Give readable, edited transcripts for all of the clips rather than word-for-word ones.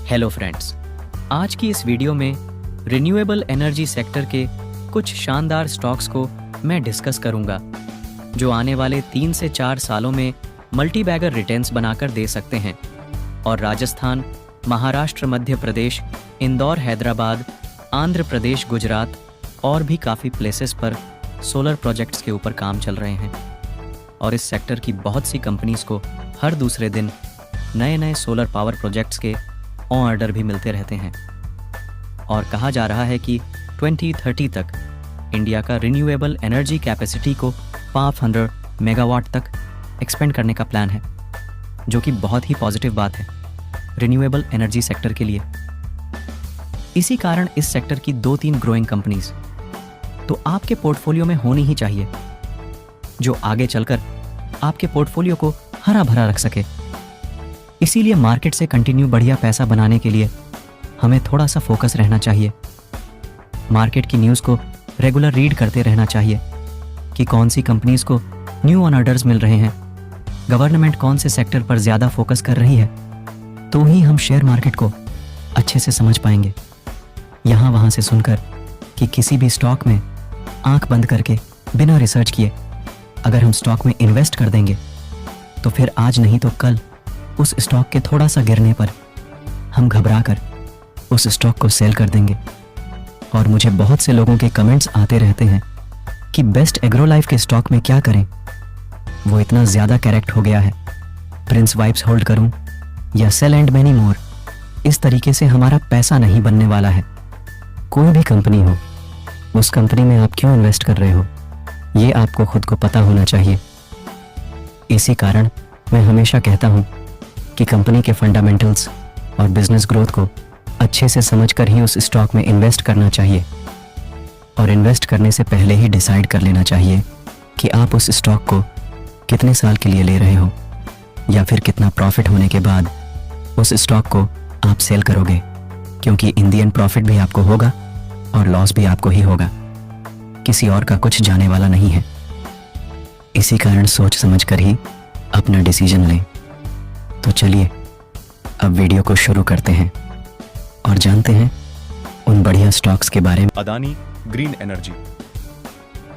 Hello friends, आज की इस वीडियो में रिन्यूएबल एनर्जी सेक्टर के कुछ शानदार स्टॉक्स को मैं डिस्कस करूंगा जो आने वाले 3 से 4 सालों में मल्टी बैगर रिटर्न्स बनाकर दे सकते हैं और राजस्थान, महाराष्ट्र, मध्य प्रदेश, इंदौर, हैदराबाद, आंध्र प्रदेश, गुजरात और भी काफ़ी प्लेसेस पर सोलर प्रोजेक्ट्स के ऊपर काम चल रहे हैं और इस सेक्टर की बहुत सी कंपनीज़ को हर दूसरे दिन नए नए सोलर पावर प्रोजेक्ट्स के ऑर्डर भी मिलते रहते हैं और कहा जा रहा है कि 2030 तक इंडिया का रिन्यूएबल एनर्जी कैपेसिटी को 500 मेगावाट तक एक्सपेंड करने का प्लान है, जो कि बहुत ही पॉजिटिव बात है रिन्यूएबल एनर्जी सेक्टर के लिए। इसी कारण इस सेक्टर की 2-3 ग्रोइंग कंपनीज तो आपके पोर्टफोलियो में होनी ही चाहिए, जो आगे चलकर आपके पोर्टफोलियो को हरा भरा रख सके। इसीलिए मार्केट से कंटिन्यू बढ़िया पैसा बनाने के लिए हमें थोड़ा सा फोकस रहना चाहिए। मार्केट की न्यूज़ को रेगुलर रीड करते रहना चाहिए कि कौन सी कंपनीज को न्यू ऑर्डर्स मिल रहे हैं, गवर्नमेंट कौन से सेक्टर पर ज़्यादा फोकस कर रही है, तो ही हम शेयर मार्केट को अच्छे से समझ पाएंगे। यहाँ वहाँ से सुनकर कि किसी भी स्टॉक में आंख बंद करके बिना रिसर्च किए अगर हम स्टॉक में इन्वेस्ट कर देंगे तो फिर आज नहीं तो कल उस स्टॉक के थोड़ा सा गिरने पर हम घबरा कर उस स्टॉक को सेल कर देंगे। और मुझे बहुत से लोगों के कमेंट्स आते रहते हैं कि बेस्ट एग्रो लाइफ के स्टॉक में क्या करें, वो इतना ज़्यादा करेक्ट हो गया है, प्रिंस वाइप्स होल्ड करूं या सेल एंड मैनी मोर। इस तरीके से हमारा पैसा नहीं बनने वाला है। कोई भी कंपनी हो, उस कंपनी में आप क्यों इन्वेस्ट कर रहे हो, ये आपको खुद को पता होना चाहिए। इसी कारण मैं हमेशा कहता हूं कि कंपनी के फंडामेंटल्स और बिजनेस ग्रोथ को अच्छे से समझकर ही उस स्टॉक में इन्वेस्ट करना चाहिए और इन्वेस्ट करने से पहले ही डिसाइड कर लेना चाहिए कि आप उस स्टॉक को कितने साल के लिए ले रहे हो या फिर कितना प्रॉफिट होने के बाद उस स्टॉक को आप सेल करोगे, क्योंकि इन दी एंड प्रॉफिट भी आपको होगा और लॉस भी आपको ही होगा, किसी और का कुछ जाने वाला नहीं है। इसी कारण सोच समझ कर ही अपना डिसीजन लें। तो चलिए अब वीडियो को शुरू करते हैं और जानते हैं उन बढ़िया स्टॉक्स के बारे में। अदानी ग्रीन एनर्जी,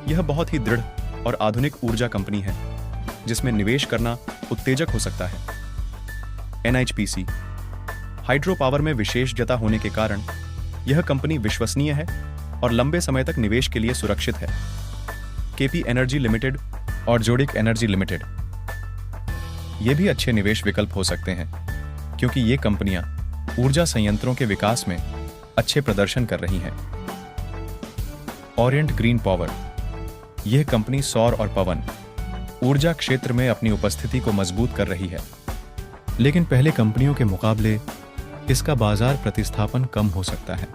यह बहुत ही दृढ़ और आधुनिक ऊर्जा कंपनी है जिसमें निवेश करना उत्तेजक हो सकता है। NHPC, हाइड्रो पावर में विशेषज्ञता होने के कारण यह कंपनी विश्वसनीय है और लंबे समय तक निवेश के लिए सुरक्षित है। KP एनर्जी लिमिटेड और जोडिक एनर्जी लिमिटेड, ये भी अच्छे निवेश विकल्प हो सकते हैं क्योंकि ये कंपनियां ऊर्जा संयंत्रों के विकास में अच्छे प्रदर्शन कर रही हैं। ओरिएंट ग्रीन पावर, यह कंपनी सौर और पवन ऊर्जा क्षेत्र में अपनी उपस्थिति को मजबूत कर रही है, लेकिन पहले कंपनियों के मुकाबले इसका बाजार प्रतिस्थापन कम हो सकता है।